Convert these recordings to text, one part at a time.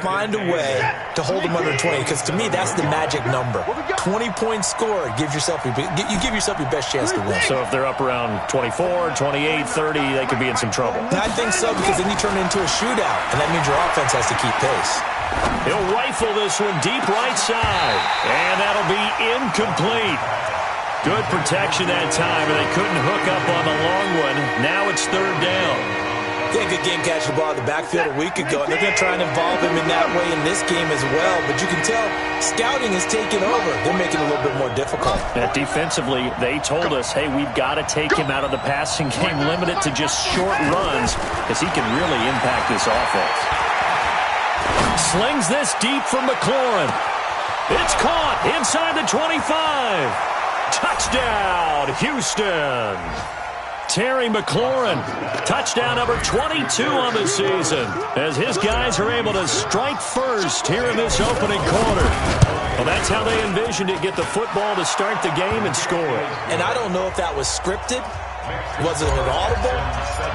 Find a way to hold them under 20, because to me that's the magic number. 20 points scored gives yourself you give yourself your best chance to win. So if they're up around 24, 28, 30, they could be in some trouble. I think so, because then you turn it into a shootout, and that means your offense has to keep pace. He'll rifle this one deep right side, and that'll be incomplete. Good protection that time, and they couldn't hook up on the long one. Now it's third down. Yeah, good game catching the ball in the backfield a week ago, and they're going to try and involve him in that way in this game as well. But you can tell scouting is taking over. They're making it a little bit more difficult. Defensively, they told us, hey, we've got to take him out of the passing game, limit it to just short runs, because he can really impact this offense. Slings this deep from McLaurin. It's caught inside the 25. Touchdown, Houston. Terry McLaurin, touchdown number 22 on the season, as his guys are able to strike first here in this opening quarter. Well, that's how they envisioned it, get the football to start the game and score it. And I don't know if that was scripted, was it an audible,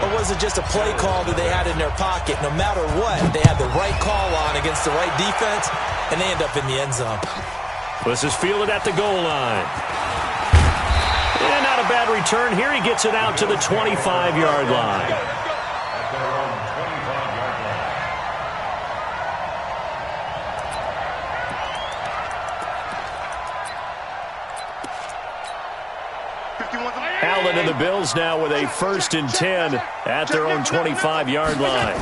or was it just a play call that they had in their pocket? No matter what, they had the right call on against the right defense, and they end up in the end zone. This is fielded at the goal line. And not a bad return here. He gets it out to the 25-yard line. Allen and the Bills now with a 1st and 10 at their own 25-yard line.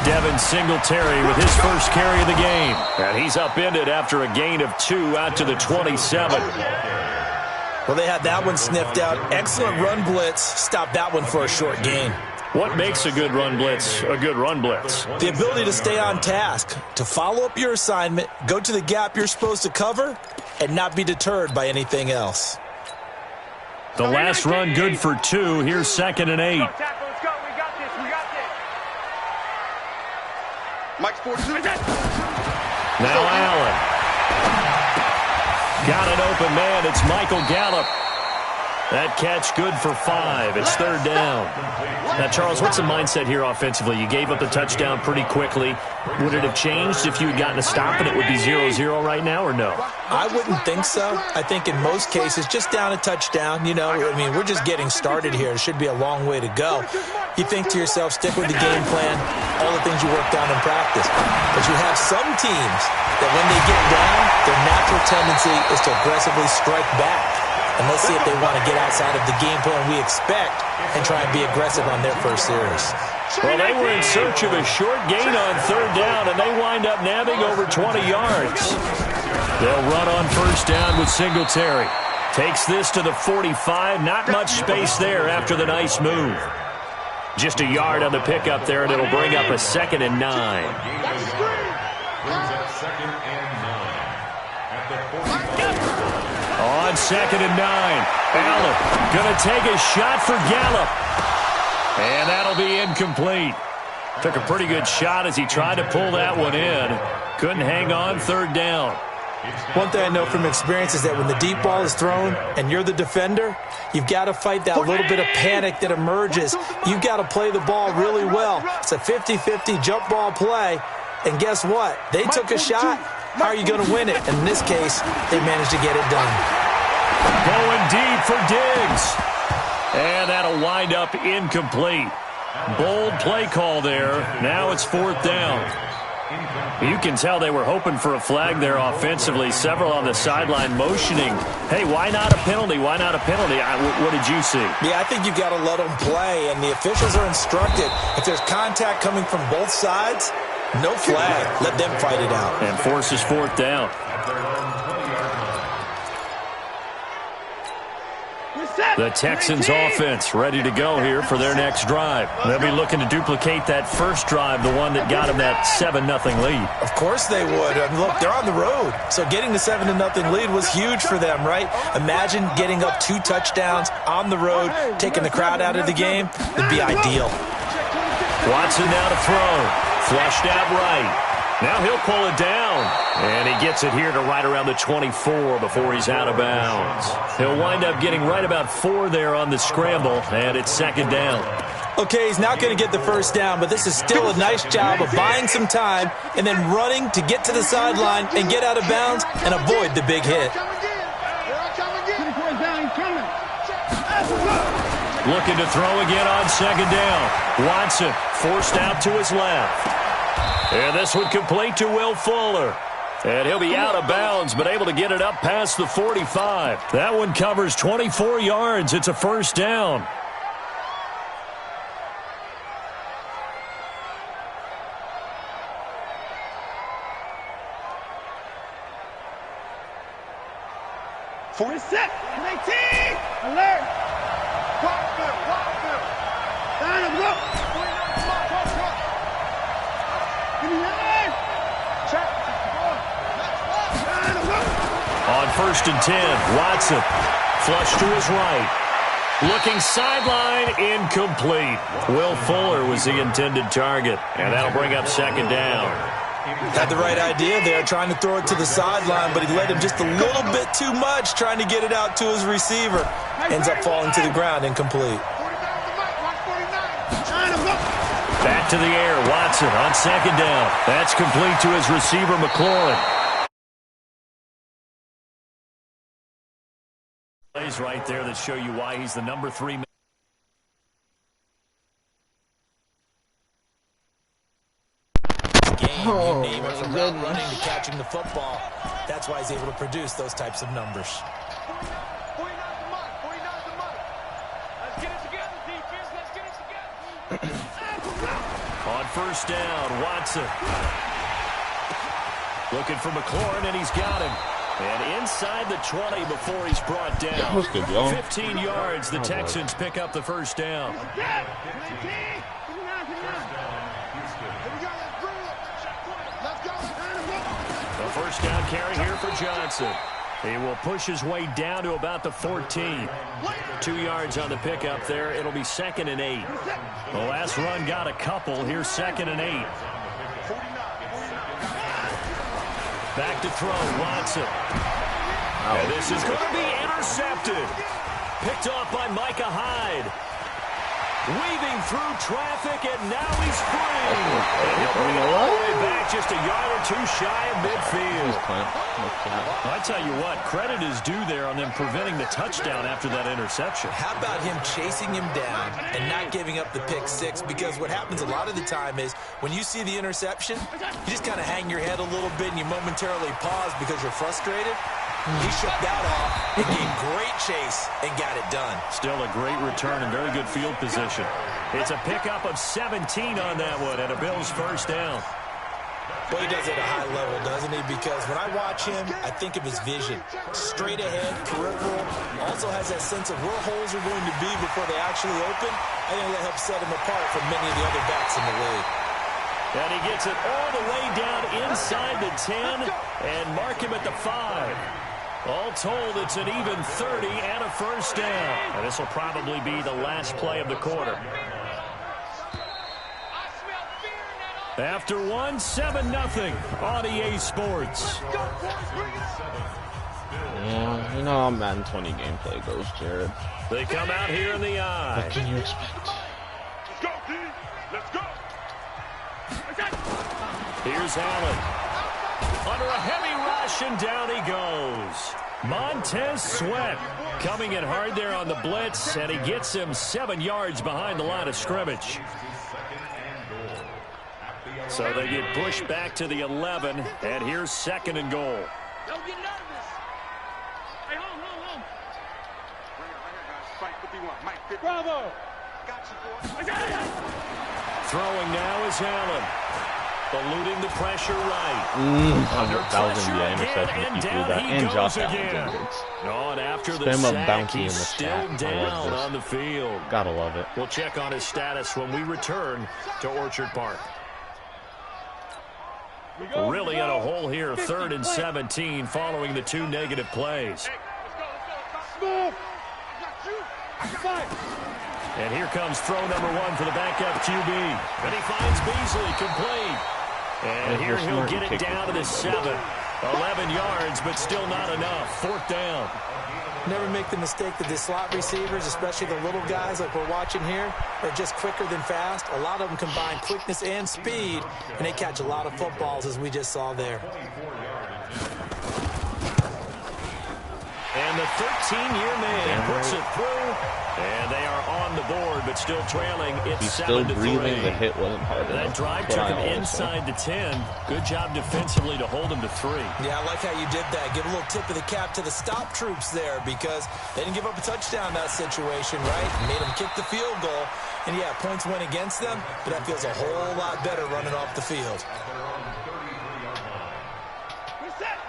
Devin Singletary with his first carry of the game. And he's upended after a gain of 2 out to the 27. Well, they had that one sniffed out. Excellent run blitz. Stopped that one for a short gain. What makes a good run blitz a good run blitz? The ability to stay on task, to follow up your assignment, go to the gap you're supposed to cover, and not be deterred by anything else. The last run good for 2. Here's 2nd and 8. Now Allen. Got an open man. It's Michael Gallup. That catch good for 5. It's 3rd down. Now, Charles, what's the mindset here offensively? You gave up the touchdown pretty quickly. Would it have changed if you had gotten a stop and it would be 0-0 right now, or no? I wouldn't think so. I think in most cases, just down a touchdown, we're just getting started here. It should be a long way to go. You think to yourself, stick with the game plan, all the things you worked on in practice. But you have some teams that when they get down, their natural tendency is to aggressively strike back. And let's see if they want to get outside of the game plan we expect and try and be aggressive on their first series. Well, they were in search of a short gain on 3rd down, and they wind up nabbing over 20 yards. They'll run on 1st down with Singletary. Takes this to the 45. Not much space there after the nice move. Just a yard on the pickup there, and it'll bring up a 2nd and 9. On 2nd and 9, Allen going to take a shot for Gallup. And that'll be incomplete. Took a pretty good shot as he tried to pull that one in. Couldn't hang on 3rd down. One thing I know from experience is that when the deep ball is thrown and you're the defender, you've got to fight that little bit of panic that emerges. You've got to play the ball really well. It's a 50-50 jump ball play. And guess what? They took a shot. How are you going to win it? And in this case, they managed to get it done. Going deep for Diggs. And that'll wind up incomplete. Bold play call there. Now it's 4th down. You can tell they were hoping for a flag there offensively. Several on the sideline motioning. Hey, why not a penalty? Why not a penalty? What did you see? Yeah, I think you've got to let them play. And the officials are instructed, if there's contact coming from both sides, no flag. Let them fight it out. And forces 4th down. The Texans offense ready to go here for their next drive. They'll be looking to duplicate that first drive, the one that got them that 7-0 lead. Of course they would. I mean, look, they're on the road. So getting the 7-0 lead was huge for them, right? Imagine getting up 2 touchdowns on the road, taking the crowd out of the game. It'd be ideal. Watson now to throw. Flushed out right. Now he'll pull it down. And he gets it here to right around the 24 before he's out of bounds. He'll wind up getting right about 4 there on the scramble, and it's 2nd down. Okay, he's not going to get the first down, but this is still a nice job of buying some time and then running to get to the sideline and get out of bounds and avoid the big hit. Looking to throw again on second down. Watson forced out to his left. And this one complete to Will Fuller. And he'll be out of bounds, but able to get it up past the 45. That one covers 24 yards. It's a first down. Forty set, 19, alert. Line up, go. On 1st and 10, Watson flush to his right. Looking sideline, incomplete. Will Fuller was the intended target, and that'll bring up second down. Had the right idea there, trying to throw it to the sideline, but he led him just a little bit too much, trying to get it out to his receiver. Ends up falling to the ground, incomplete. Back to the air, Watson on second down. That's complete to his receiver, McLaurin. Plays right there that show you why he's the number 3 man. Game, you name it, from route running to catching the football. That's why he's able to produce those types of numbers. On 1st down, Watson. Looking for McLaurin, and he's got him. And inside the 20 before he's brought down. 15 yards, the Texans pick up the first down. A first down carry here for Johnson. He will push his way down to about the 14. 2 yards on the pickup there. It'll be 2nd and 8. The last run got a couple. Here's 2nd and 8. Back to throw, Watson. And this is going to be intercepted. Picked off by Micah Hyde. Weaving through traffic, and now he's free. And he'll bring it all the way back just a yard or two shy of midfield. I tell you what, credit is due there on them preventing the touchdown after that interception. How about him chasing him down and not giving up the pick six? Because what happens a lot of the time is when you see the interception, you just kind of hang your head a little bit and you momentarily pause because you're frustrated. He shook that off and gave great chase and got it done. Still a great return and very good field position. It's a pickup of 17 on that one and a Bills first down. Well, he does it at a high level, doesn't he? Because when I watch him, I think of his vision. Straight ahead, peripheral. Also has that sense of where holes are going to be before they actually open. I think that helps set him apart from many of the other backs in the league. And he gets it all the way down inside the 10 and mark him at the 5. All told, it's an even 30 and a first down. And this will probably be the last play of the quarter. After one, 7-0 on EA Sports. Yeah, you know how Madden 20 gameplay goes, Jared. They come out here in the eye. What can you expect? Let's go, D. Let's go. Here's Allen. Under a heavy rush, and down he goes. Montez Sweat coming in hard there on the blitz, and he gets him 7 yards behind the line of scrimmage. So they get pushed back to the 11, and here's 2nd and goal. Don't get nervous. Hey, hold. Bravo. Throwing now is Allen. Eluding the pressure right. Under pressure again, and down he goes again. And after the sack, he's still down on the field. Gotta love it. We'll check on his status when we return to Orchard Park. Really in a hole here, 3rd and 17 following the 2 negative plays. And here comes throw number 1 for the backup QB. And he finds Beasley complete. And here he'll get it down to the 7. 11 yards, but still not enough. 4th down. Never make the mistake that the slot receivers, especially the little guys like we're watching here, are just quicker than fast. A lot of them combine quickness and speed, and they catch a lot of footballs, as we just saw there. And the 13-year man puts it through, and they are on the board, but still trailing. It's He's still 7-3. breathing. The hit wasn't hard enough. That drive took him inside the 10. Good job defensively to hold him to 3. Yeah, I like how you did that. Give a little tip of the cap to the stop troops there, because they didn't give up a touchdown in that situation, right? Made them kick the field goal. And, yeah, points went against them, but that feels a whole lot better running off the field.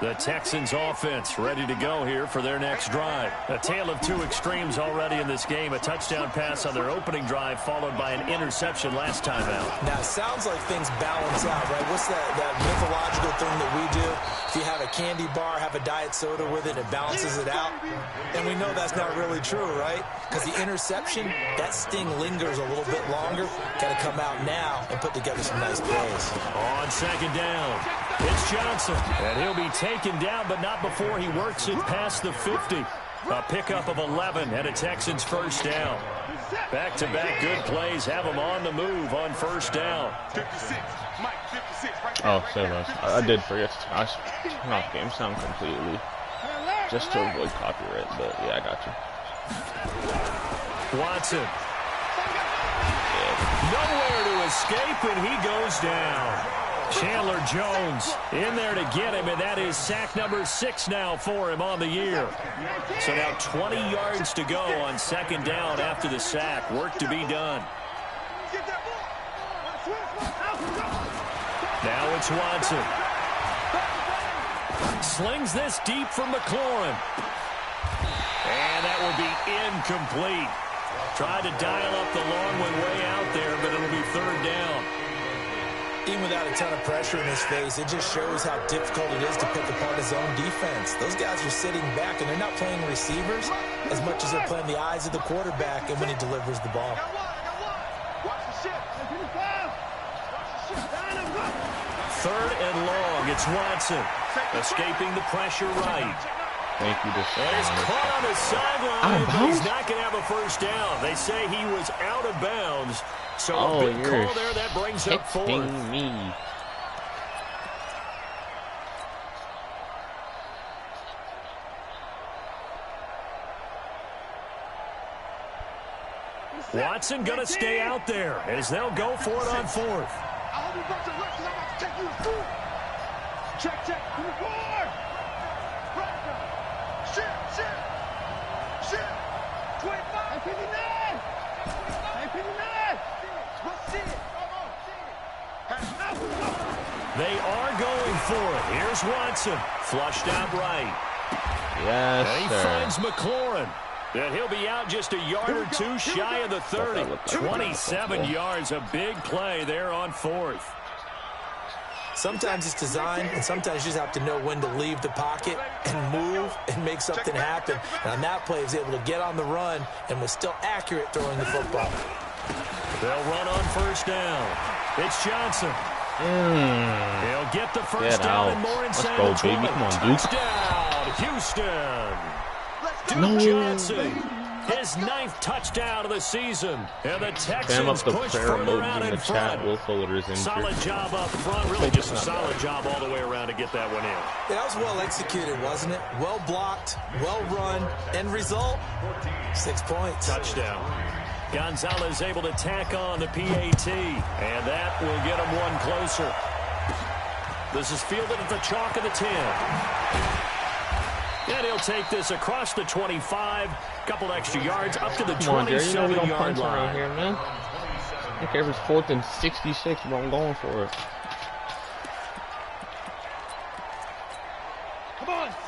The Texans offense ready to go here for their next drive. A tale of two extremes already in this game. A touchdown pass on their opening drive followed by an interception last time out. Now, it sounds like things balance out, right? What's that mythological thing that we do? If you have a candy bar, have a diet soda with it, it balances it out. And we know that's not really true, right? Because the interception, that sting lingers a little bit longer. Got to come out now and put together some nice plays. On second down, it's Johnson. And he'll be taken down, but not before he works it past the 50. A pickup of 11 and a Texans first down. Back-to-back good plays have them on the move on first down. Oh, sorry, I did forget to turn off game sound completely just to avoid copyright, but yeah, I got you. Watson. Nowhere to escape, and he goes down. Chandler Jones in there to get him, and that is sack number 6 now for him on the year. So now 20 yards to go on second down after the sack. Work to be done. Now it's Watson. Slings this deep from McLaurin. And that will be incomplete. Tried to dial up the long one way out there, but it'll be third down. Even without a ton of pressure in his face, it just shows how difficult it is to pick apart his own defense. Those guys are sitting back, and they're not playing receivers as much as they're playing the eyes of the quarterback and when he delivers the ball. Third and long. It's Watson. Escaping the pressure right. Thank you. And he's caught on the sideline, but he's not going to have a first down. They say he was out of bounds. So a big call there. That brings up fourth. Me. Watson going to stay out there as they'll go for it on fourth. I hope you brought your lips because I'm about to take you through. Check. Record. Shit. 25. 59. 59. Let's see it. They are going for it. Here's Watson. Flushed out right. Yes, and he finds McLaurin. And he'll be out just a yard or two shy of the 30. 27 yards, a big play there on fourth. Sometimes it's designed, and sometimes you just have to know when to leave the pocket and move and make something happen. And on that play, he was able to get on the run and was still accurate throwing the football. They'll run on first down. It's Johnson. He'll get the first down and more inside the 20. Baby. Come on, Duke. Touchdown, Houston. Duke Johnson, his 9th touchdown of the season. And the Texans push further out in front. Solid job up front. Really just a solid job all the way around to get that one in. Yeah, that was well executed, wasn't it? Well blocked, well run. End result, 6 points. Touchdown. Gonzalez able to tack on the PAT. And that will get him one closer. This is fielded at the chalk of the 10. And he'll take this across the 25, couple extra yards up to the 27-yard line. Right here, man. I don't care if it's 4th and 66, but I'm going for it.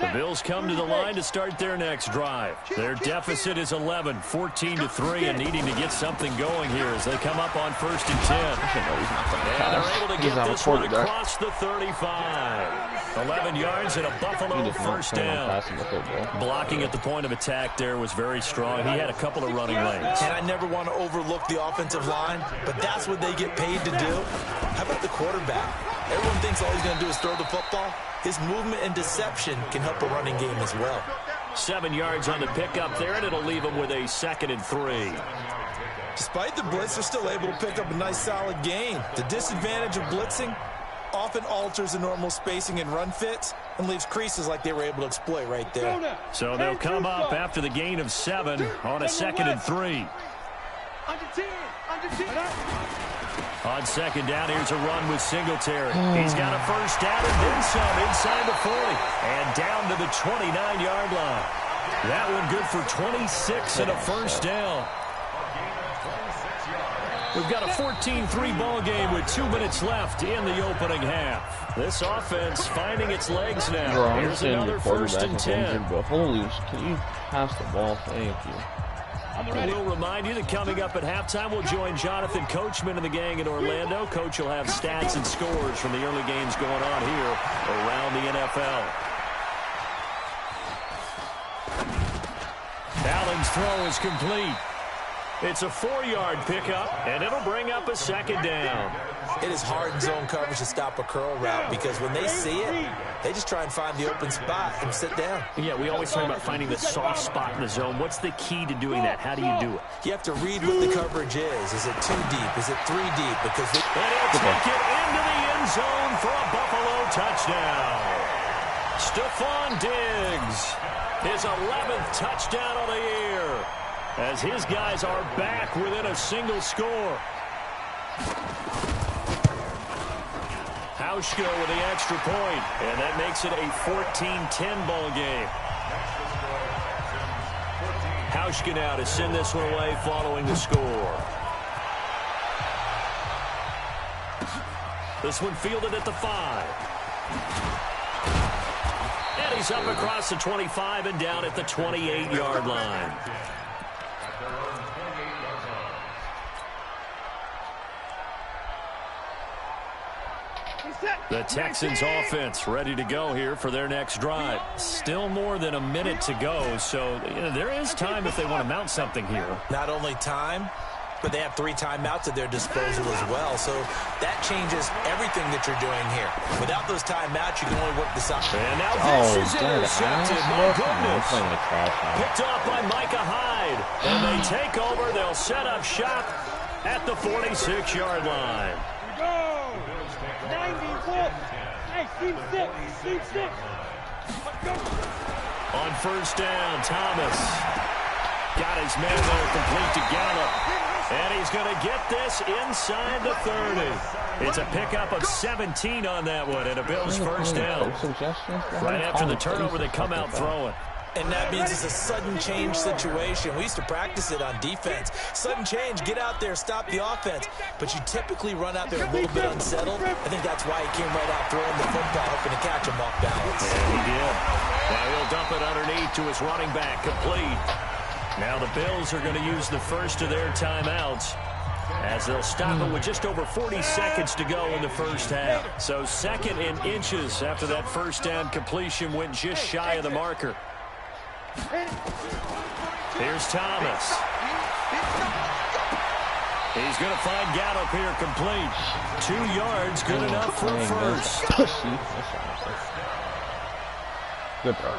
The Bills come to the line to start their next drive. Their deficit is 11, 14-3, and needing to get something going here as they come up on 1st and 10. And they're able to get this one across the 35. 11 yards and a Buffalo first down. Blocking at the point of attack there was very strong. He had a couple of running lanes. And I never want to overlook the offensive line, but that's what they get paid to do. How about the quarterback? Everyone thinks all he's going to do is throw the football. His movement and deception can help a running game as well. 7 yards on the pickup there, and it'll leave them with a 2nd and 3. Despite the blitz, they're still able to pick up a nice, solid gain. The disadvantage of blitzing often alters the normal spacing and run fits and leaves creases like they were able to exploit right there. So they'll come up after the gain of 7 on a 2nd and 3. On 2nd down, here's a run with Singletary. He's got a first down and then some inside the 40 and down to the 29-yard line. That one good for 26 and a first down. We've got a 14-3 ball game with 2 minutes left in the opening half. This offense finding its legs now. Here's another 1st and 10. Holy, can you pass the ball? Thank you. We'll remind you that coming up at halftime, we'll join Jonathan Coachman and the gang in Orlando. Coach will have stats and scores from the early games going on here around the NFL. Allen's throw is complete. It's a 4-yard pickup, and it'll bring up a 2nd down. It is hard in zone coverage to stop a curl route because when they see it, they just try and find the open spot and sit down. Yeah, we always talk about finding the soft spot in the zone. What's the key to doing that? How do you do it? You have to read what the coverage is. Is it 2 deep? Is it 3 deep? Because and he'll take it into the end zone for a Buffalo touchdown. Stephon Diggs, his 11th touchdown of the year, as his guys are back within a single score. Hauschka with the extra point, and that makes it a 14-10 ball game. Hauschka now to send this one away following the score. This one fielded at the 5. And he's up across the 25 and down at the 28-yard line. The Texans offense ready to go here for their next drive. Still more than a minute to go, so there is time if they want to mount something here. Not only time, but they have 3 timeouts at their disposal as well, so that changes everything that you're doing here. Without those timeouts, you can only work this out. And now this is intercepted. My goodness. Picked off by Micah Hyde. And they take over. They'll set up shop at the 46-yard line. Go! 94. Hey, team 6. Let's go. On 1st down, Thomas got his man there complete to Gallup. And he's going to get this inside the 30. It's a pickup of 17 on that one, and a Bills first down. Right after the turnover, they come out throwing. And that means it's a sudden change situation. We used to practice it on defense. Sudden change, get out there, stop the offense. But you typically run out there a little bit unsettled. I think that's why he came right out throwing the football, hoping to catch him off balance. Yeah, he did. Now he'll dump it underneath to his running back, complete. Now the Bills are going to use the first of their timeouts as they'll stop it with just over 40 seconds to go in the first half. So 2nd and inches after that first down completion went just shy of the marker. Here's Thomas. He's going to find Gallup here complete. 2 yards, good enough for a first. Good throw.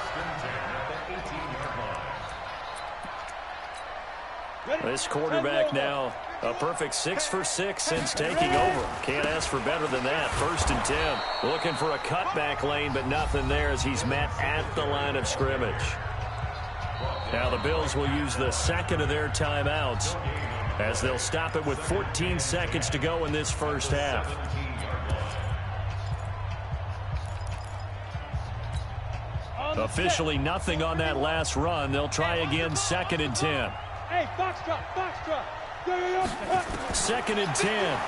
This quarterback now a perfect 6 for 6 since taking over. Can't ask for better than that. 1st and 10. Looking for a cutback lane, but nothing there as he's met at the line of scrimmage. Now the Bills will use the 2nd of their timeouts as they'll stop it with 14 seconds to go in this first half. Officially nothing on that last run. They'll try again 2nd and 10. Hey, Foxtrot. 2nd and 10.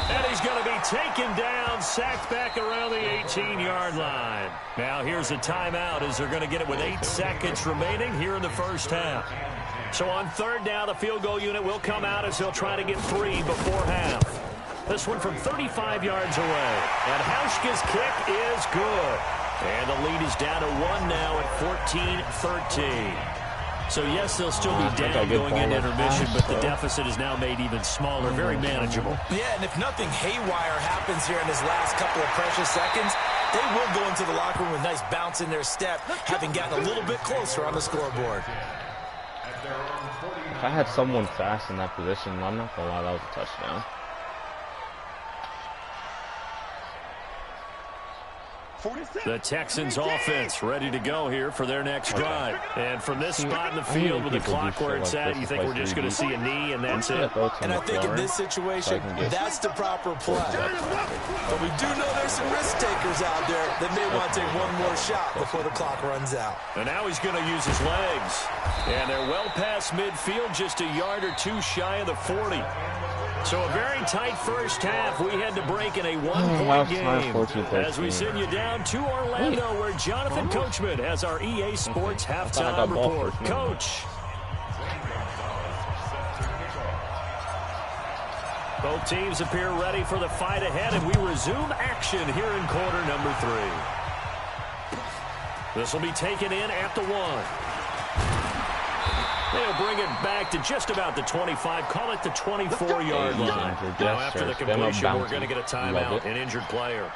And he's going to be taken down, sacked back around the 18-yard line. Now here's a timeout as they're going to get it with 8 seconds remaining here in the first half. So on 3rd down, the field goal unit will come out as they'll try to get 3 before half. This one from 35 yards away. And Hauschka's kick is good. And the lead is down to 1 now at 14-13. So, yes, they'll still be down going into intermission, but the deficit is now made even smaller, very manageable. Yeah, and if nothing haywire happens here in his last couple of precious seconds, They will go into the locker room with a nice bounce in their step, having gotten a little bit closer on the scoreboard. If I had someone fast in that position, I'm not going to lie, that was a touchdown. The Texans offense ready to go here for their next drive. And from this spot in the field with the clock where it's at, you think we're just going to see a knee and that's it? And I think in this situation, that's the proper play. But we do know there's some risk takers out there that may want to take one more shot before the clock runs out. And now he's going to use his legs. And they're well past midfield, just a yard or two shy of the 40. So a very tight first half. We had to break in a one-point game as we send you down to Orlando where Jonathan Coachman has our EA Sports halftime report. Coach. Both teams appear ready for the fight ahead, and we resume action here in quarter number 3. This will be taken in at the 1. They'll bring it back to just about the 25, call it the 24-yard line. Now, after the completion, we're going to get a timeout, an injured player.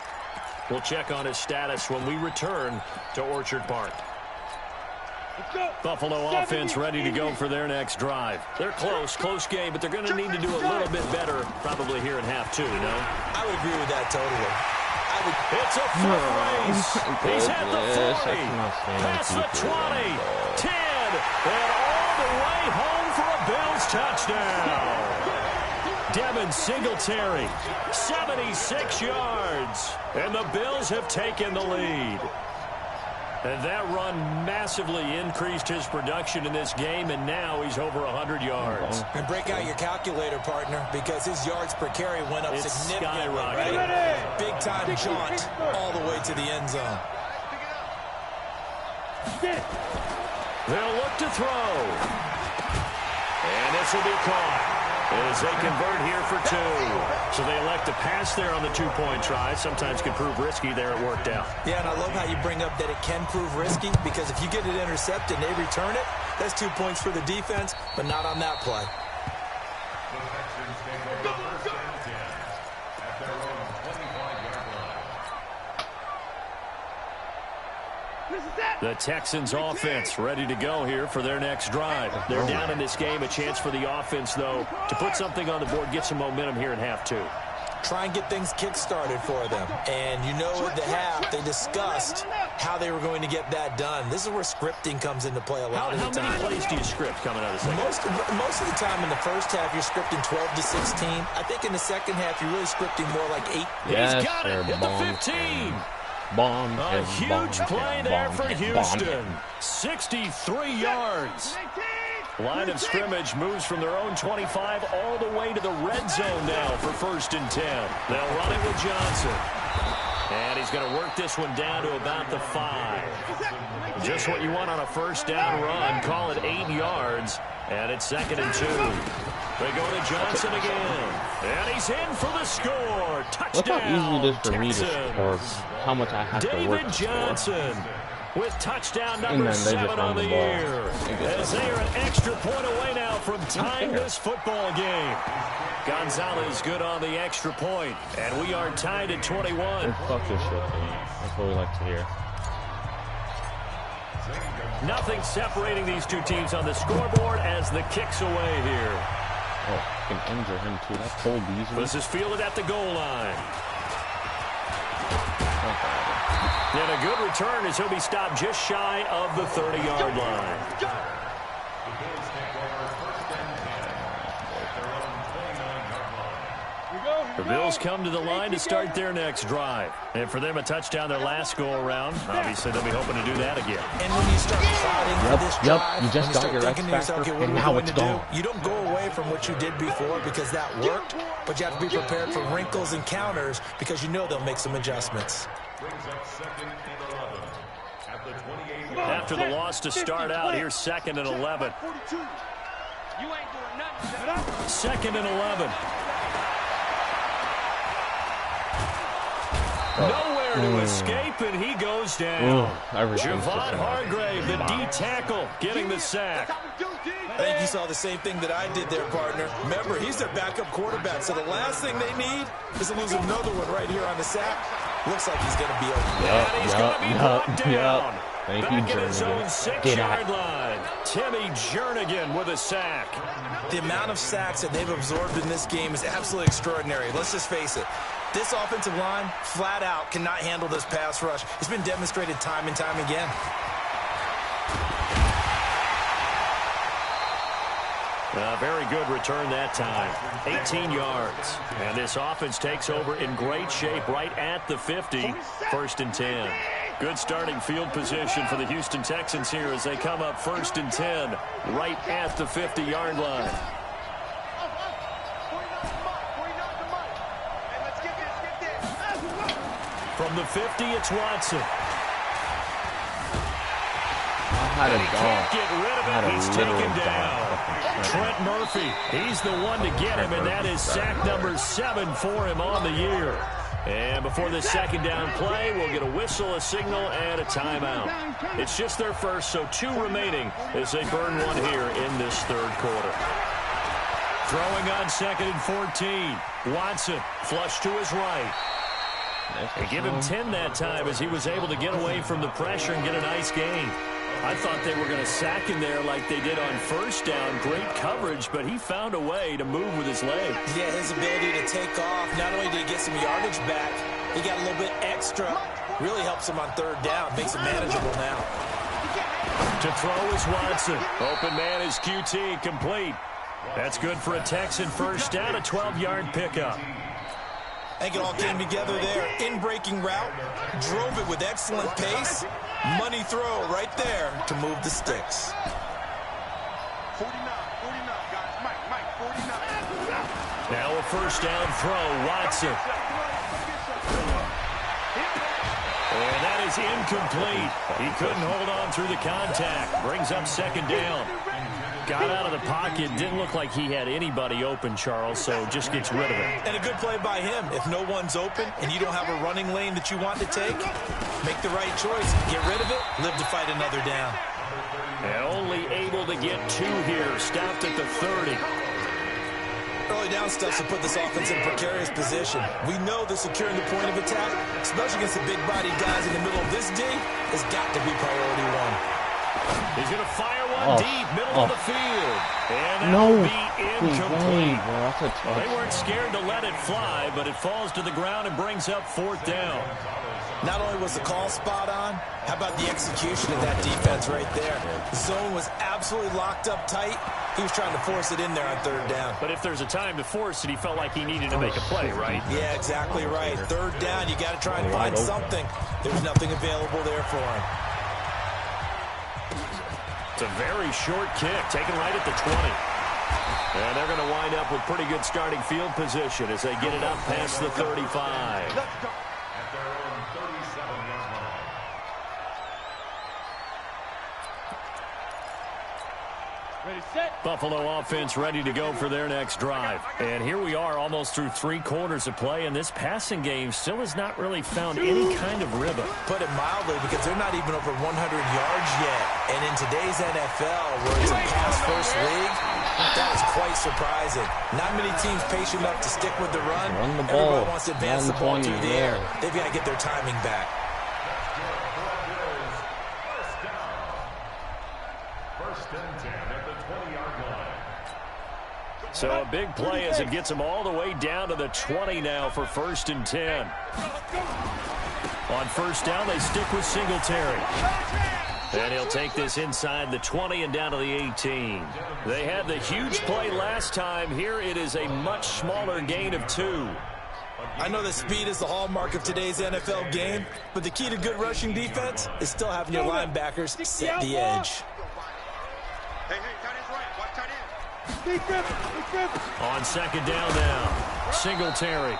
We'll check on his status when we return to Orchard Park. Buffalo offense ready to go for their next drive. They're close game, but they're going to need to do a little bit better probably here in half 2, no? I would agree with that totally. It's a foot race. He's at the 40, past the 20, 10, and all the way home for a Bills touchdown. Devin Singletary, 76 yards, and the Bills have taken the lead. And that run massively increased his production in this game, and now he's over 100 yards. And break out your calculator, partner, because his yards per carry went up significantly. Right? Big-time jaunt all the way to the end zone. They'll look to throw. And this will be caught as they convert here for 2. So they elect to pass there on the 2-point try. Sometimes can prove risky there. It worked out. Yeah, and I love how you bring up that it can prove risky, because if you get it intercepted and they return it, that's 2 points for the defense, but not on that play. The Texans offense ready to go here for their next drive. They're down in this game. A chance for the offense, though, to put something on the board, get some momentum here in half 2. Try and get things kick-started for them. And you know at the half, they discussed how they were going to get that done. This is where scripting comes into play a lot of the time. How many plays do you script coming out of the second? Most of the time in the first half, you're scripting 12 to 16. I think in the second half, you're really scripting more like 8. Yes, he's got it at the 15. A huge play there for Houston. 63 yards. Line of scrimmage moves from their own 25 all the way to the red zone now for 1st and 10. They'll run it with Johnson. And he's going to work this one down to about the 5. Just what you want on a first down run. Call it 8 yards. And it's 2nd and 2. They go to Johnson again. And he's in for the score. Touchdown, look how easy it is for me to score. How much I have to work David Johnson with touchdown number 7 on the year. As they are an extra point away now from tying this football game. Gonzalez good on the extra point. And we are tied at 21. Fuck this shit, man. That's what we like to hear. Nothing separating these two teams on the scoreboard as the kick's away here. Oh, I can injure him too. That's so easy. This is fielded at the goal line. And a good return as he'll be stopped just shy of the 30-yard line. The Bills come to the line to start their next drive. And for them, a touchdown their last go-around. Obviously, they'll be hoping to do that again. And when you start plotting for this drive, you just got your X factor, and now it's gone. You don't go away from what you did before because that worked, but you have to be prepared for wrinkles and counters because you know they'll make some adjustments. After the loss to start out, here's 2nd and 11. 2nd and 11. Nowhere to escape, and he goes down. Javon Hargrave, the D-tackle, getting the sack. I think you saw the same thing that I did there, partner. Remember, he's their backup quarterback, so the last thing they need is to lose another one right here on the sack. Looks like he's going to be open. Yep. Thank Back you, at his own Jernigan. 6-yard line. Timmy Jernigan with a sack. The amount of sacks that they've absorbed in this game is absolutely extraordinary. Let's just face it. This offensive line, flat out, cannot handle this pass rush. It's been demonstrated time and time again. A very good return that time. 18 yards. And this offense takes over in great shape right at the 50. 1st and 10. Good starting field position for the Houston Texans here as they come up 1st and 10 right at the 50-yard line. From the 50, it's Watson. Can't get rid of it. He's taken down. Trent Murphy, he's the one to get him, and that is sack number 7 for him on the year. And before this 2nd down play, we'll get a whistle, a signal, and a timeout. It's just their first, so 2 remaining as they burn one here in this 3rd quarter. Throwing on 2nd and 14. Watson, flush to his right. They give him 10 that time as he was able to get away from the pressure and get a nice gain. I thought they were going to sack him there like they did on 1st down. Great coverage, but he found a way to move with his legs. Yeah, his ability to take off, not only did he get some yardage back, he got a little bit extra. Really helps him on 3rd down, makes it manageable now. To throw is Watson. Open man is QT, complete. That's good for a Texan 1st down, a 12-yard pickup. I think it all came together there. In-breaking route, drove it with excellent pace. Money throw right there to move the sticks. 49, guys. Mike, 49. Now a 1st down throw, Watson. And that is incomplete. He couldn't hold on through the contact. Brings up 2nd down. Got out of the pocket. Didn't look like he had anybody open, Charles, so just gets rid of it. And a good play by him. If no one's open and you don't have a running lane that you want to take, make the right choice. Get rid of it. Live to fight another down. And only able to get 2 here. Stopped at the 30. Early down stuff to put this offense in a precarious position. We know that securing the point of attack, especially against the big-bodied guys in the middle of this D, has got to be priority 1. He's going to fire one deep, middle of the field. And that will be incomplete. They weren't scared to let it fly, but it falls to the ground and brings up 4th down. Not only was the call spot on, how about the execution of that defense right there? The zone was absolutely locked up tight. He was trying to force it in there on 3rd down. But if there's a time to force it, he felt like he needed to make a play, right? Yeah, exactly right. 3rd down, you got to try and find something. There's nothing available there for him. It's a very short kick, taken right at the 20. And they're going to wind up with pretty good starting field position as they get it up past the 35. Buffalo offense ready to go for their next drive. And here we are almost through 3 quarters of play, and this passing game still has not really found any kind of rhythm. Put it mildly, because they're not even over 100 yards yet. And in today's NFL, where it's a pass-first league, that is quite surprising. Not many teams patient enough to stick with the run. Run the ball. Everybody wants to advance the ball through the air. They've got to get their timing back. So a big play as it gets him all the way down to the 20 now for 1st and 10. On 1st down, they stick with Singletary. And he'll take this inside the 20 and down to the 18. They had the huge play last time. Here it is a much smaller gain of 2. I know that speed is the hallmark of today's NFL game, but the key to good rushing defense is still having your linebackers set the edge. Hey, tight end's right. Watch tight end. On 2nd down now, Singletary.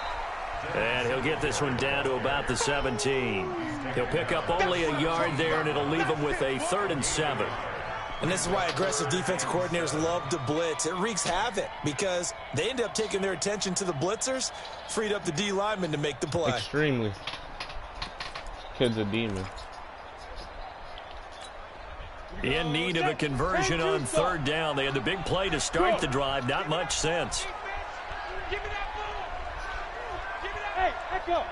And he'll get this one down to about the 17. He'll pick up only a yard there, and it'll leave him with a 3rd and 7. And this is why aggressive defensive coordinators love to blitz. It wreaks havoc because they end up taking their attention to the blitzers, freed up the D lineman to make the play. Extremely. Kid's a demon. In need of a conversion on 3rd down. They had the big play to start the drive. Not much sense. Give me that ball. Give me that. Hey, let go.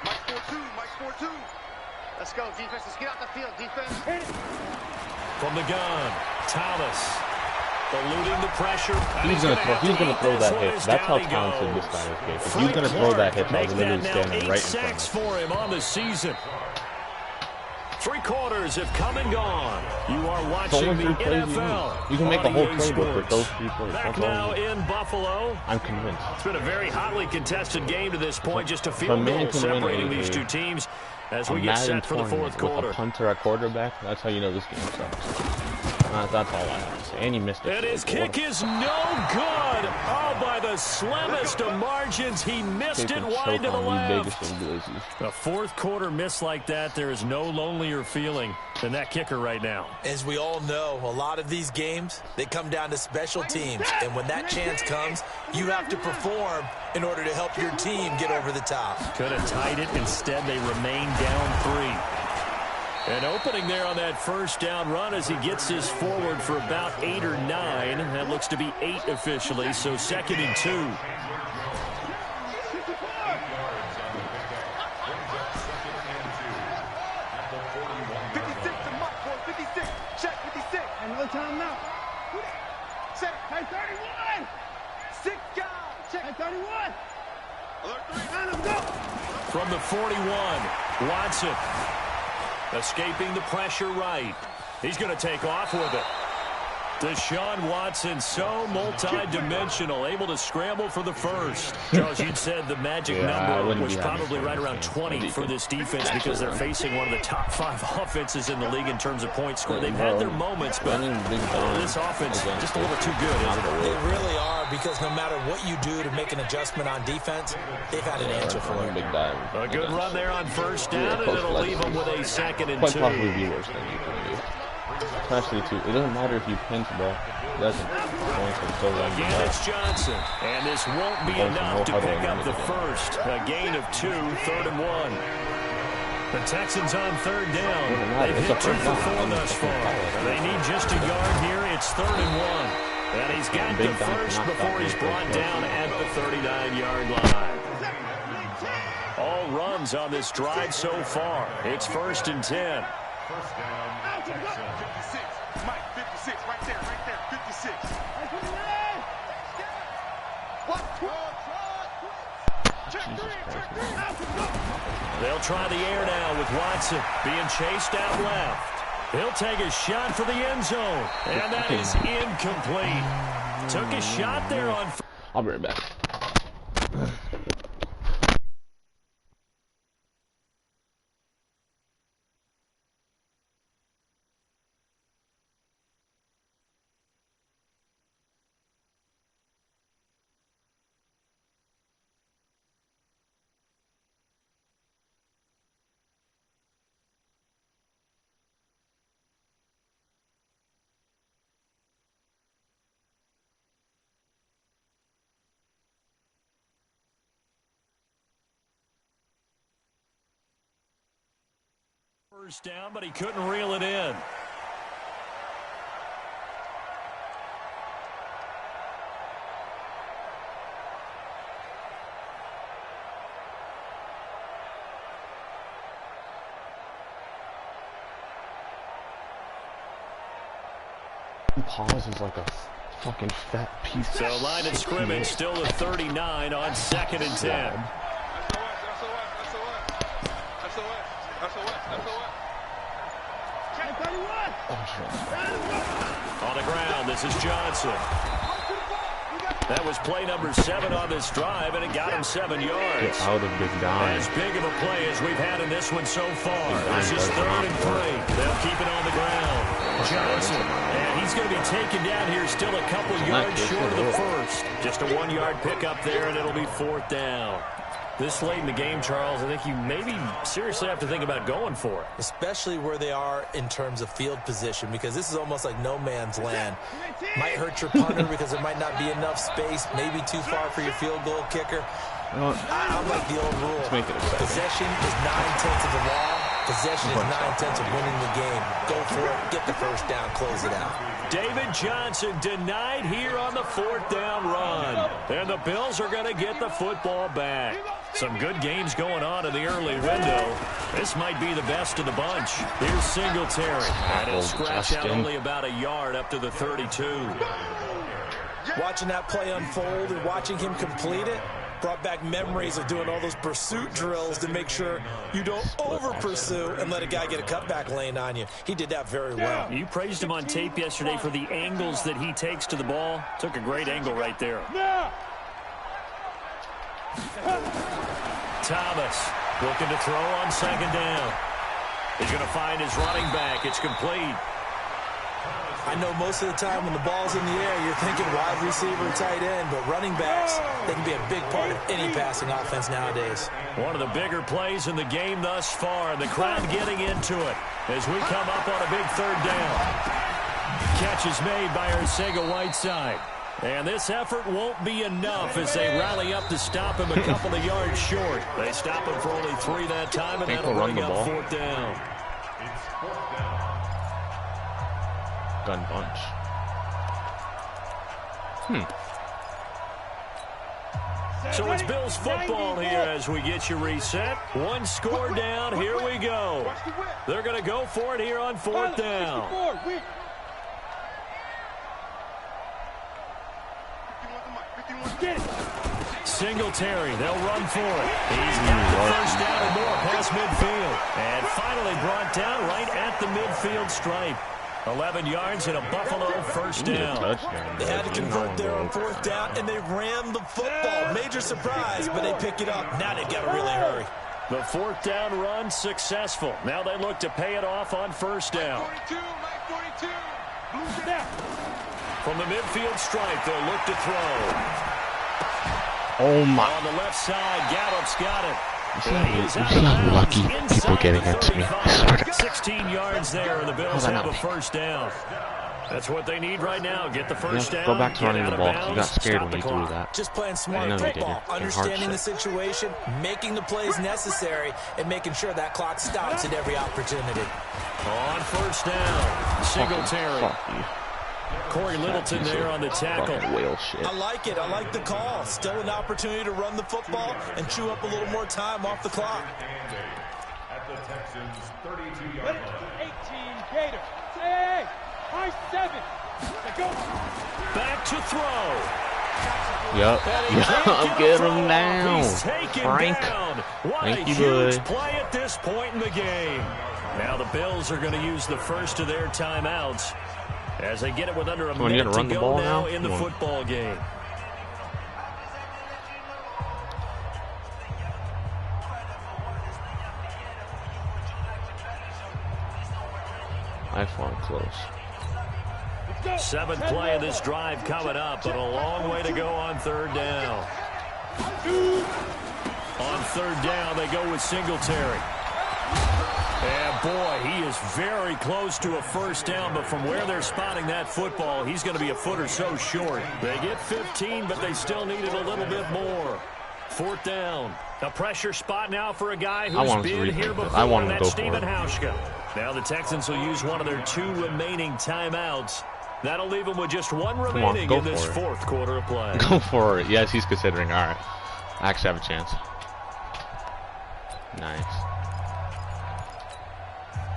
Mike Let's go, defense. Let's get out the field, defense. From the gun, Thomas. Eluding the pressure. He's gonna throw that hit. That's how talented this guy is. If he's gonna throw that hit, I'll literally stand right in front sacks for him on the season. 3 quarters have come and gone. You are watching the NFL. You can make a whole playbook with those 3 plays. Back now in Buffalo. I'm convinced. It's been a very hotly contested game to this point. Just a field goal separating these two teams as we get set for the fourth quarter. With a punter at quarterback, that's how you know this game sucks. That's all I have to say. And he missed it. And his kick is no good. Oh, by the slimmest of margins, he missed it wide to the left. A fourth quarter miss like that, there is no lonelier feeling than that kicker right now. As we all know, a lot of these games, they come down to special teams. And when that chance comes, you have to perform in order to help your team get over the top. Could have tied it. Instead, they remain down 3. And opening there on that first down run as he gets this forward for about 8 or 9. That looks to be 8 officially, so 2nd and 2. Check 56. Another time now. Check. Hey, 31. 6 guys. Check. Hey, 31. Alert 3. Let's go. From the 41, Watson. Escaping the pressure right. He's going to take off with it. Deshaun Watson, so multi-dimensional, able to scramble for the first. Charles, you'd said the magic number was probably right around 20 for this defense because they're facing one of the top 5 offenses in the league in terms of points scored. They've had their moments, but this offense just a little too good, isn't it? They really are, because no matter what you do to make an adjustment on defense, they've had an answer for it. A good run there on first down, and it'll leave them with a 2nd and 2. Quite possibly be worse than you can do. Especially, too, it doesn't matter if you pinch, bro. It doesn't. Again, it's Johnson. And this won't be enough to pick up the first. A gain of 2, 3rd and 1. The Texans on 3rd down. They've hit 2 for 4 thus far. They need just a yard here. It's 3rd and 1. And he's got the first before he's brought down at the 39-yard line. All runs on this drive so far. It's 1st and 10. First down, Texans. 56. Mike, 56. Right there, 56. What? Check 3. They'll try the air now with Watson being chased out left. He'll take a shot for the end zone, and that is incomplete. Took a shot there on... I'll be right back. First down, but he couldn't reel it in. Pauses like a fucking fat piece. So line of scrimmage still at 39 on 2nd and 10. On the ground, this is Johnson. That was play number 7 on this drive, and it got him 7 yards. Get out of this guy. As big of a play as we've had in this one so far. This is 3rd and 3. They'll keep it on the ground. Johnson, and he's going to be taken down here still a couple yards short of the first. Just a 1-yard pickup there, and it'll be 4th down. This late in the game, Charles, I think you maybe seriously have to think about going for it. Especially where they are in terms of field position, because this is almost like no man's land. Might hurt your punter because there might not be enough space, maybe too far for your field goal kicker. I'm like the old rule. Let's make it a second. Possession is 9/10 of the law. Possession is 9/10 of winning the game. Go for it, get the first down, close it out. David Johnson denied here on the 4th down run. And the Bills are going to get the football back. Some good games going on in the early window. This might be the best of the bunch. Here's Singletary. And he'll scratch out only about a yard up to the 32. Watching that play unfold and watching him complete it brought back memories of doing all those pursuit drills to make sure you don't over-pursue and let a guy get a cutback lane on you. He did that very well. You praised him on tape yesterday for the angles that he takes to the ball. Took a great angle right there. Thomas looking to throw on 2nd down. He's going to find his running back. It's complete. I know most of the time when the ball's in the air, you're thinking wide receiver, tight end, but running backs, they can be a big part of any passing offense nowadays. One of the bigger plays in the game thus far. The crowd getting into it as we come up on a big 3rd down. Catch is made by Arcega-Whiteside. And this effort won't be enough as they rally up to stop him a couple of yards short. They stop him for only 3 that time, and that'll bring up 4th down. Gun bunch. So it's Bills football here as we get you reset. 1 score down. Here we go. They're going to go for it here on 4th down. Singletary, they'll run for it. He's got the 1st down and more past midfield. And finally brought down right at the midfield stripe. 11 yards and a Buffalo 1st down. They had to convert there on 4th down, and they ran the football. Major surprise, but they pick it up. Now they've got to really hurry. The 4th down run successful. Now they look to pay it off on 1st down. From the midfield stripe, they'll look to throw. Oh my. On the left side, Gallup's got it. You see how lucky people get against me. I swear to God. 16 yards there, and the Bills have a 1st down. That's what they need right now. Get the 1st down. Go back to running the ball because you got scared when you threw that. Just playing smart football, understanding the situation, making the plays necessary, and making sure that clock stops at every opportunity. On 1st down, Singletary. Fuck you. Corey Littleton there on the tackle. Whale shit. I like it. I like the call. Still an opportunity to run the football and chew up a little more time off the clock. At the Texans, 32 yard line. 18 Gator. Hey, high 7. Go. Back to throw. Yup. Get him down. Frank. Thank you, huge play at this point in the game. Now the Bills are going to use the first of their timeouts as they get it with under a minute to go now in the football game. iPhone close. 7th play of this drive coming up, but a long way to go on 3rd down. On 3rd down, they go with Singletary. And boy, he is very close to a 1st down, but from where they're spotting that football, he's going to be a foot or so short. They get 15, but they still need it a little bit more. 4th down. A pressure spot now for a guy who's been here before, and that's Stephen Hauschka. Now the Texans will use one of their 2 remaining timeouts. That'll leave them with just 1 remaining in this 4th quarter of play. Go for it. Yes, he's considering. All right. I actually have a chance. Nice.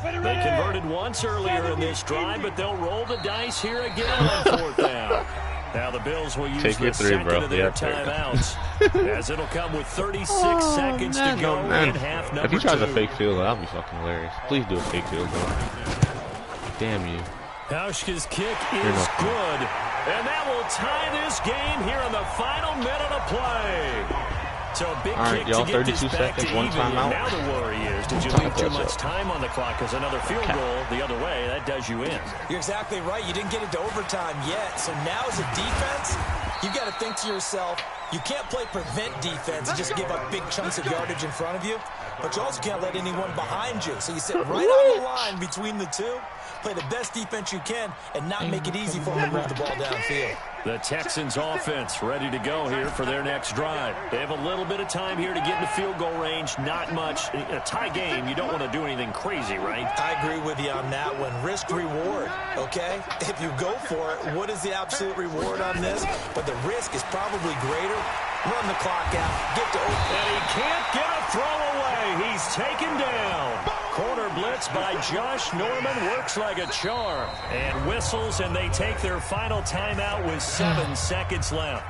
They converted once earlier in this drive, but they'll roll the dice here again on 4th down. Now the Bills will use the second of their timeouts, as it'll come with 36 seconds to go in half number 2. If he tries a fake field goal, that'll be fucking hilarious. Please do a fake field goal. Damn you. Hauschka's kick is good, and that will tie this game here in the final minute of play. So a big kick to get this back to even. Now the worry is, did you leave too much time on the clock? Because another field goal the other way, that does you in. You're exactly right. You didn't get it to overtime yet. So now as a defense, you've got to think to yourself, you can't play prevent defense and just give up big chunks of yardage in front of you. but you also can't let anyone behind you. So you sit right on the line between the two, play the best defense you can, and not make it easy for them to move the ball downfield. The Texans offense ready to go here for their next drive. They have a little bit of time here to get into field goal range. Not much. In a tie game, you don't want to do anything crazy, right? I agree with you on that one. Risk-reward, okay? If you go for it, what is the absolute reward on this? But the risk is probably greater. Run the clock out. Get to open. And he can't get a throw away. He's taken down. Corner blitz by Josh Norman works like a charm. And whistles, and they take their final timeout with 7 seconds left.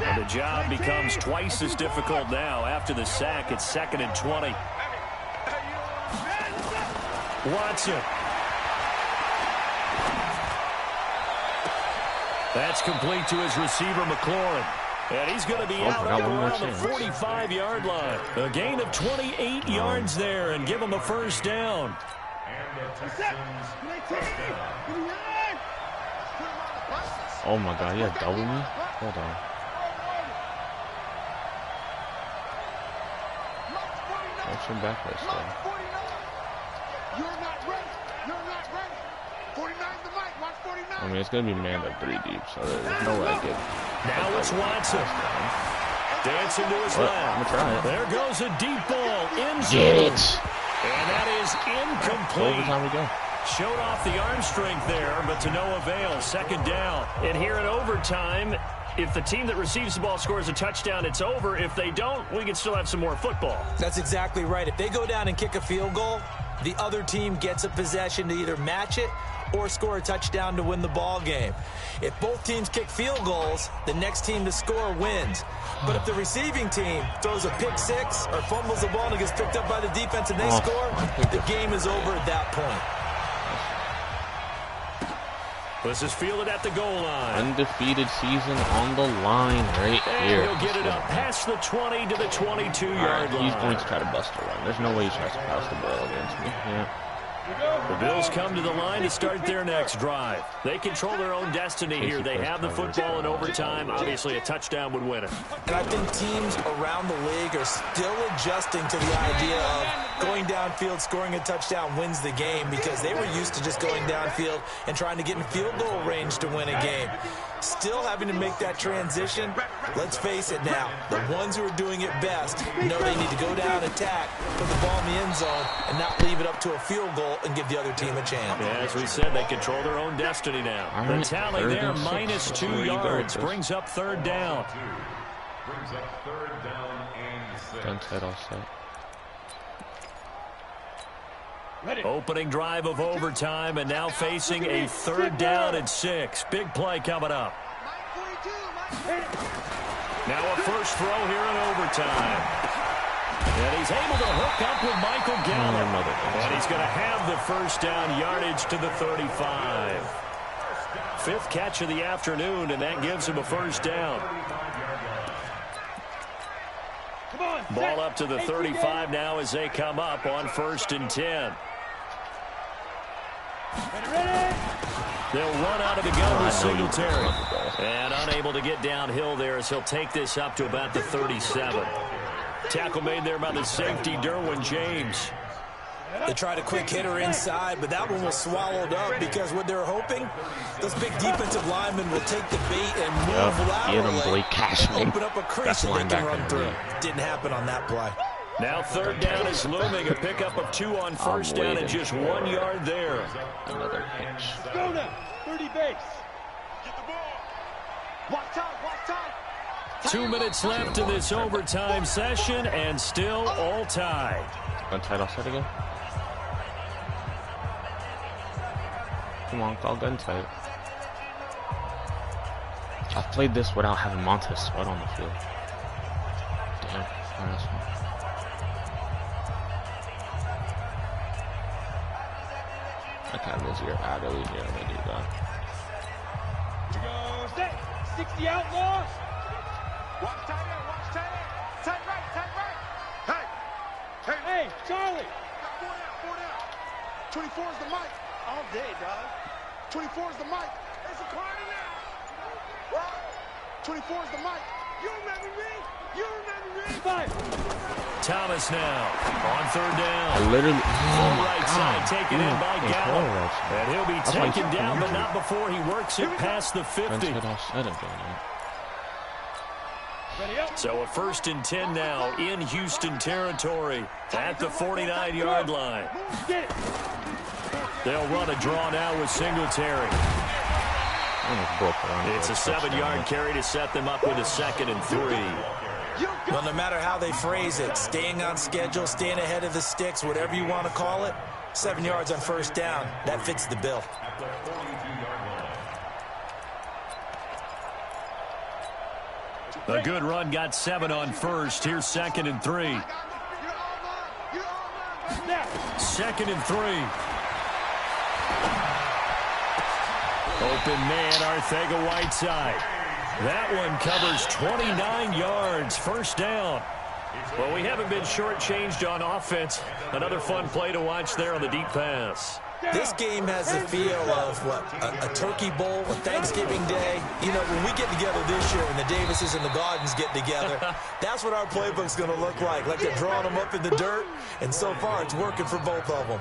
And the job becomes twice as difficult now. After the sack, it's 2nd and 20. Watson. That's complete to his receiver, McLaurin. And he's going to be out around the 45-yard line. A gain of 28 yards there and give him a first down. Oh my God, he had double me? Hold on. Motion back this way. I mean, it's going to be manned up 3 deep, so there's no way I get. Now it's Watson. Dancing to his left. I'm going to try it. There goes a deep ball. Get it! And that is incomplete. Overtime we go. Showed off the arm strength there, but to no avail. 2nd down. And here in overtime, if the team that receives the ball scores a touchdown, it's over. If they don't, we can still have some more football. That's exactly right. If they go down and kick a field goal, the other team gets a possession to either match it or score a touchdown to win the ball game. If both teams kick field goals, the next team to score wins. But if the receiving team throws a pick six or fumbles the ball and it gets picked up by the defense and they score, the game is over at that point. This is fielded at the goal line. Undefeated season on the line right here. He'll get it up past the 20 to the 22-yard line. He's going to try to bust a run. There's no way he tries to pass the ball against me. Yeah. The Bills come to the line to start their next drive. They control their own destiny here. They have the football in overtime. Obviously, a touchdown would win it. And I think teams around the league are still adjusting to the idea of going downfield, scoring a touchdown wins the game, because they were used to just going downfield and trying to get in field goal range to win a game. Still having to make that transition. Let's face it now, the ones who are doing it best know they need to go down, attack, put the ball in the end zone, and not leave it up to a field goal and give the other team a chance. Yeah, as we said, they control their own destiny now. The tally there, minus 2 yards, brings up 3rd down. Gun tight all set. Opening drive of overtime, and now facing a 3rd down and 6. Big play coming up. Now a first throw here in overtime. And he's able to hook up with Michael Gallup. And he's going to have the first down, yardage to the 35. 5th catch of the afternoon, and that gives him a first down. Ball up to the 35 now as they come up on 1st and 10. They'll run out of the gun with Singletary. And unable to get downhill there as he'll take this up to about the 37. Tackle made there by the safety, Derwin James. They tried a quick hitter inside, but that one was swallowed up because what they're hoping, those big defensive linemen will take the bait and move laterally, open up a crease that they can run through. Didn't happen on that play. Now 3rd down is looming, a pickup of 2 on 1st down and just 1 yard there. Another pitch. Go now, 30 base. Get the ball. Watch time, watch time. 2 minutes left in this overtime session, and still all tied. Gun tight all set again. Come on, call gun tight. I've played this without having Montez Sweat on the field. Damn, nice one. I kind of was here Adderley here when they do that. To go set, 60 outlaws. Watch tight end, watch tight end. Tight right, tight right. Hey, Charlie. 4 down. 24 is the mic. All day, dog. 24 is the mic. There's a corner now. 24 is the mic. Thomas now on third down. I literally, Right side taken in by Gallup. And he'll be taken down, but not before he works it past the 50. So a 1st and 10 now in Houston territory at the 49-yard line. They'll run a draw now with Singletary. It's a 7-yard carry to set them up with a 2nd and 3. Well, no matter how they phrase it, staying on schedule, staying ahead of the sticks, whatever you want to call it, 7 yards on 1st down, that fits the bill. A good run got 7 on 1st. Here's 2nd and 3. 2nd and 3. Open man, Arcega-Whiteside. That one covers 29 yards. 1st down. Well, we haven't been shortchanged on offense. Another fun play to watch there on the deep pass. This game has the feel of, what, a turkey bowl, a Thanksgiving day. You know, when we get together this year, when the Davises and the Gardens get together, that's what our playbook's going to look like they're drawing them up in the dirt, and so far it's working for both of them.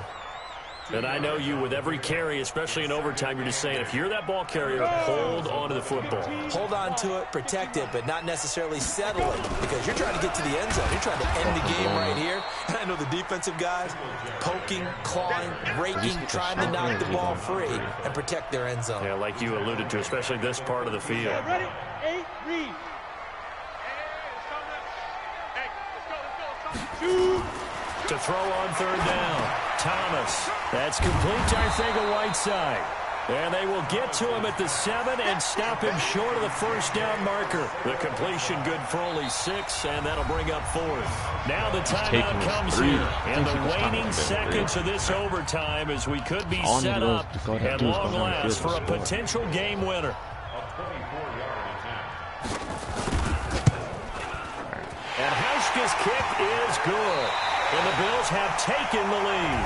And I know you, with every carry, especially in overtime, you're just saying, if you're that ball carrier, hold on to the football. Hold on to it, protect it, but not necessarily settle it, because you're trying to get to the end zone. You're trying to end the game right here. And I know the defensive guys poking, clawing, raking, trying to knock the ball free and protect their end zone. Yeah, like you alluded to, especially this part of the field. Ready? 8, read. To throw on 3rd down. Thomas. That's complete to Arcega-Whiteside. And they will get to him at the 7 and stop him short of the 1st down marker. The completion good for only 6, and that'll bring up 4th. Now the timeout comes here. And the waning seconds of this overtime as we could be set up at long last for a potential game winner. And Hauschka's kick is good. And the Bills have taken the lead.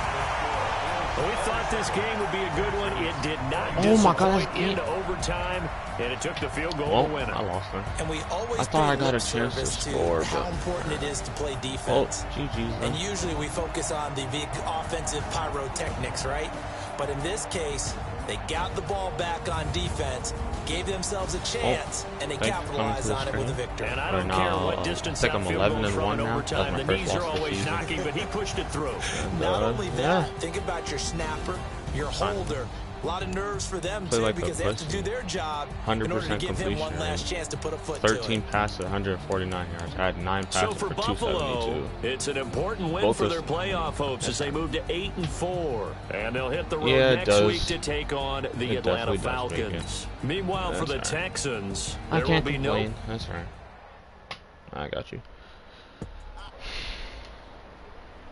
We thought this game would be a good one. It did not disappoint into overtime, and it took the field goal to win it. I lost them. And we always I thought I got a lip chance to service score, how but important it is to play defense. GG's, And usually we focus on the big offensive pyrotechnics, right? But in this case, they got the ball back on defense, gave themselves a chance, and they capitalized on it with a victory. And I don't care what distance that field goal from in overtime. The knees are always knocking, but he pushed it through. Not only that, think about your snapper, your holder. A lot of nerves for them, too, like because they have to do their job in order to give him one last chance to put a foot to it. 13 passes, 149 yards. I had 9 passes So for for Buffalo, 272. it's an important win for their playoff hopes as they move to 8-4. And they'll hit the road next week to take on the Atlanta Falcons. Meanwhile, for the Texans, there will be no... That's right. I got you.